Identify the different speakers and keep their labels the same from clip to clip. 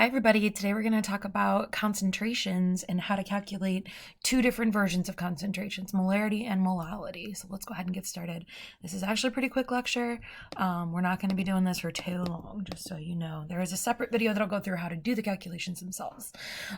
Speaker 1: Hi everybody, today we're going to talk about concentrations and how to calculate two different versions of concentrations, molarity and molality. So let's go ahead and get started. This is actually a pretty quick lecture. We're not going to be doing this for too long, just so you know. There is a separate video that'll go through how to do the calculations themselves.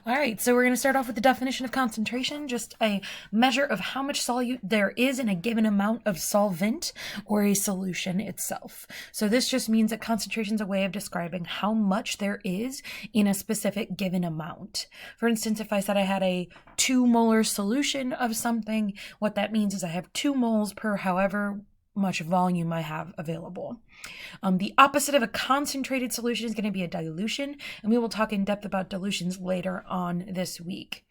Speaker 1: All right, so we're going to start off with the definition of concentration, just a measure of how much solute there is in a given amount of solvent or a solution itself. So this just means that concentration is a way of describing how much there is in a specific given amount. For instance, if I said I had a 2 molar solution of something, what that means is I have 2 moles per however much volume I have available. The opposite of a concentrated solution is going to be a dilution, and we will talk in depth about dilutions later on this week.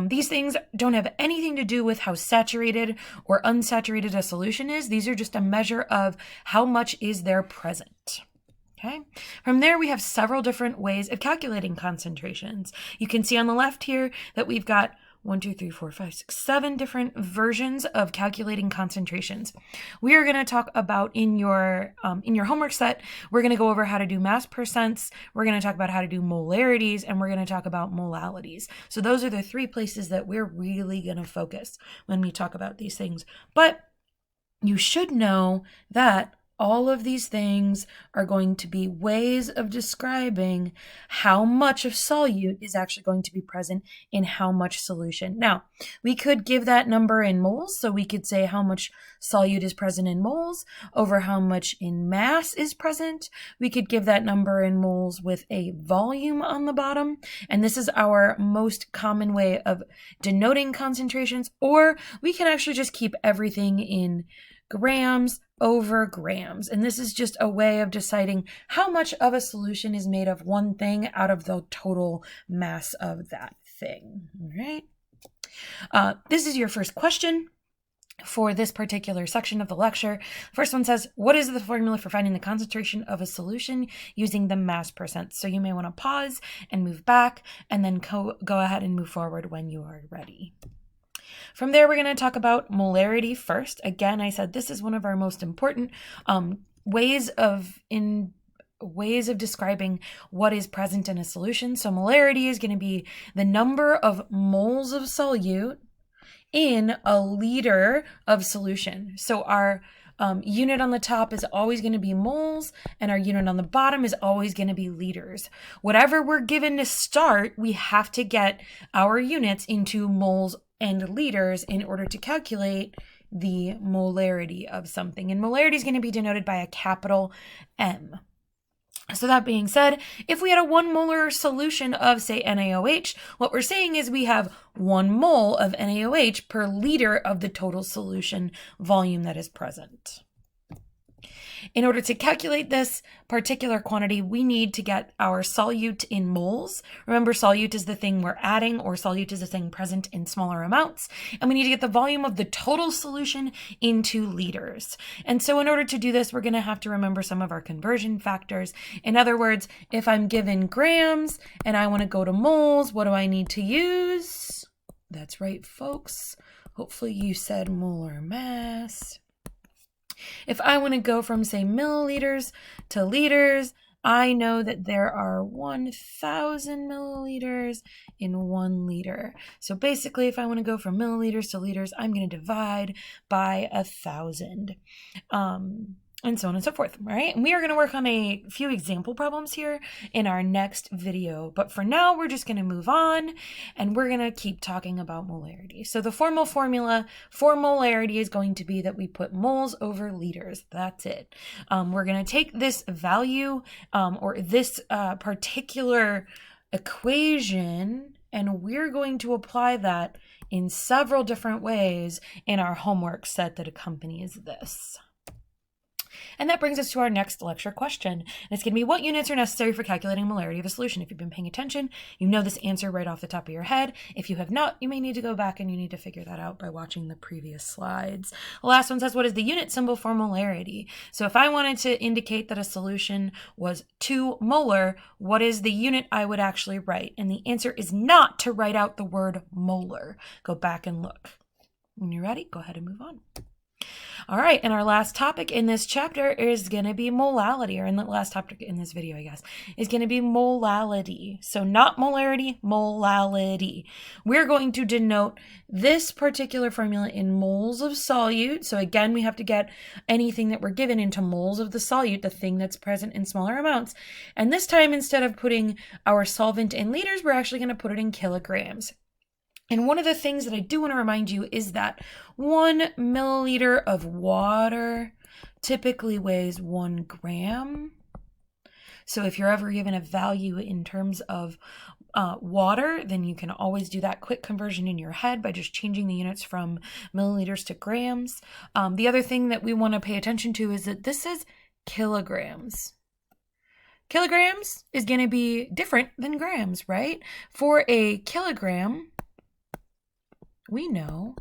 Speaker 1: These things don't have anything to do with how saturated or unsaturated a solution is. These are just a measure of how much is there present. Okay. From there, we have several different ways of calculating concentrations. You can see on the left here that we've got 7 different versions of calculating concentrations. We are going to talk about in your homework set, we're going to go over how to do mass percents, we're going to talk about how to do molarities, and we're going to talk about molalities. So those are the 3 places that we're really going to focus when we talk about these things. But you should know that all of these things are going to be ways of describing how much of solute is actually going to be present in how much solution. Now, we could give that number in moles, so we could say how much solute is present in moles over how much in mass is present. We could give that number in moles with a volume on the bottom, and this is our most common way of denoting concentrations, or we can actually just keep everything in grams over grams. And this is just a way of deciding how much of a solution is made of one thing out of the total mass of that thing. All right. This is your first question for this particular section of the lecture. First one says, what is the formula for finding the concentration of a solution using the mass percent? So you may want to pause and move back and then go ahead and move forward when you are ready. From there, we're going to talk about molarity first. Again, I said this is one of our most important ways of describing what is present in a solution. So molarity is going to be the number of moles of solute in a liter of solution. So our unit on the top is always going to be moles, and our unit on the bottom is always going to be liters. Whatever we're given to start, we have to get our units into moles and liters in order to calculate the molarity of something. And molarity is going to be denoted by a capital M. So that being said, if we had a 1 molar solution of, say, NaOH, what we're saying is we have 1 mole of NaOH per liter of the total solution volume that is present. In order to calculate this particular quantity, we need to get our solute in moles. Remember, solute is the thing we're adding, or solute is the thing present in smaller amounts. And we need to get the volume of the total solution into liters. And so in order to do this, we're going to have to remember some of our conversion factors. In other words, if I'm given grams and I want to go to moles, what do I need to use? That's right, folks. Hopefully you said molar mass. If I want to go from, say, milliliters to liters, I know that there are 1,000 milliliters in 1 liter. So basically, if I want to go from milliliters to liters, I'm going to divide by 1,000. And so on and so forth, right? And we are going to work on a few example problems here in our next video. But for now, we're just going to move on, and we're going to keep talking about molarity. So the formal formula for molarity is going to be that we put moles over liters. That's it. We're going to take this value or this particular equation, and we're going to apply that in several different ways in our homework set that accompanies this. And that brings us to our next lecture question. And it's going to be, what units are necessary for calculating molarity of a solution? If you've been paying attention, you know this answer right off the top of your head. If you have not, you may need to go back and you need to figure that out by watching the previous slides. The last one says, what is the unit symbol for molarity? So if I wanted to indicate that a solution was 2 molar, what is the unit I would actually write? And the answer is not to write out the word molar. Go back and look. When you're ready, go ahead and move on. All right, and our last topic in this chapter is going to be molality, or in the last topic in this video, I guess, is going to be molality. So not molarity, molality. We're going to denote this particular formula in moles of solute. So again, we have to get anything that we're given into moles of the solute, the thing that's present in smaller amounts. And this time, instead of putting our solvent in liters, we're actually going to put it in kilograms. And one of the things that I do want to remind you is that 1 milliliter of water typically weighs 1 gram. So if you're ever given a value in terms of water, then you can always do that quick conversion in your head by just changing the units from milliliters to grams. The other thing that we want to pay attention to is that this is kilograms. Kilograms is going to be different than grams, right? For a kilogram, we know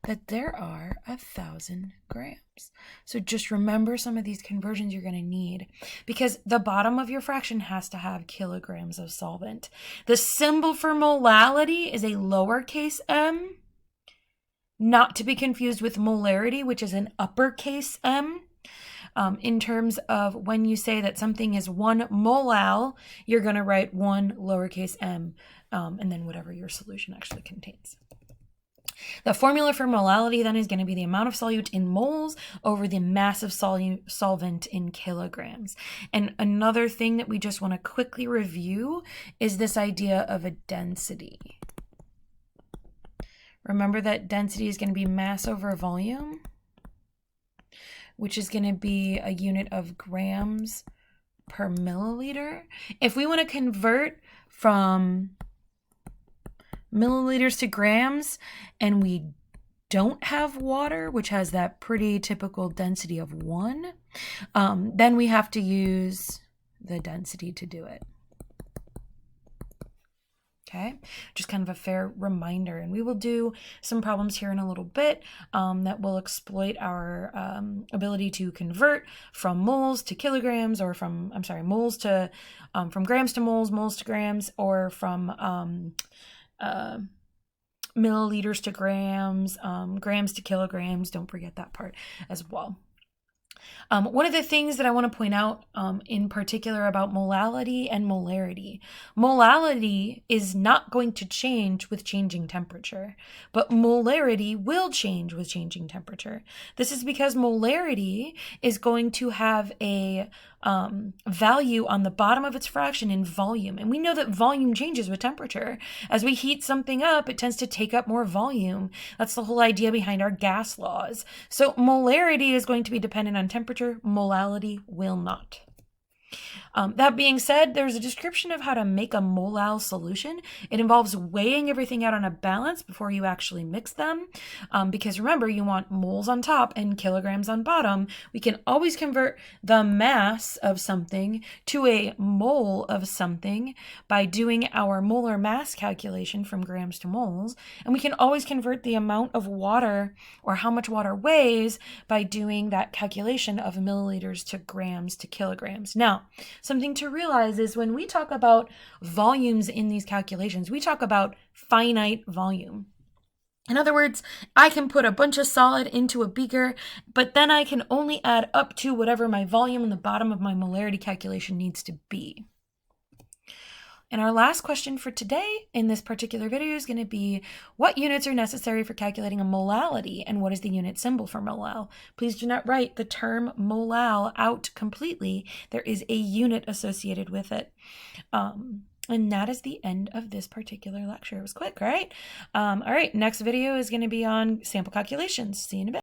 Speaker 1: that there are 1,000 grams. So just remember some of these conversions you're going to need, because the bottom of your fraction has to have kilograms of solvent. The symbol for molality is a lowercase m, not to be confused with molarity, which is an uppercase m. In terms of when you say that something is 1 molal, you're going to write 1 lowercase m, and then whatever your solution actually contains. The formula for molality then is going to be the amount of solute in moles over the mass of solvent in kilograms. And another thing that we just want to quickly review is this idea of a density. Remember that density is going to be mass over volume, which is going to be a unit of grams per milliliter. If we want to convert from milliliters to grams and we don't have water, which has that pretty typical density of 1, then we have to use the density to do it. Okay, just kind of a fair reminder. And we will do some problems here in a little bit that will exploit our ability to convert from moles to kilograms, or from, moles to, from grams to moles, moles to grams, or from milliliters to grams, grams to kilograms. Don't forget that part as well. One of the things that I want to point out in particular about molality and molarity. Molality is not going to change with changing temperature, but molarity will change with changing temperature. This is because molarity is going to have a value on the bottom of its fraction in volume. And we know that volume changes with temperature. As we heat something up, it tends to take up more volume. That's the whole idea behind our gas laws. So molarity is going to be dependent on temperature. Molality will not. That being said, there's a description of how to make a molal solution. It involves weighing everything out on a balance before you actually mix them. Because remember, you want moles on top and kilograms on bottom. We can always convert the mass of something to a mole of something by doing our molar mass calculation from grams to moles. And we can always convert the amount of water, or how much water weighs, by doing that calculation of milliliters to grams to kilograms. Now, something to realize is when we talk about volumes in these calculations, we talk about finite volume. In other words, I can put a bunch of solid into a beaker, but then I can only add up to whatever my volume in the bottom of my molarity calculation needs to be. And our last question for today in this particular video is going to be, what units are necessary for calculating a molality, and what is the unit symbol for molal? Please do not write the term molal out completely. There is a unit associated with it. And that is the end of this particular lecture. It was quick, right? All right, next video is going to be on sample calculations. See you in a bit.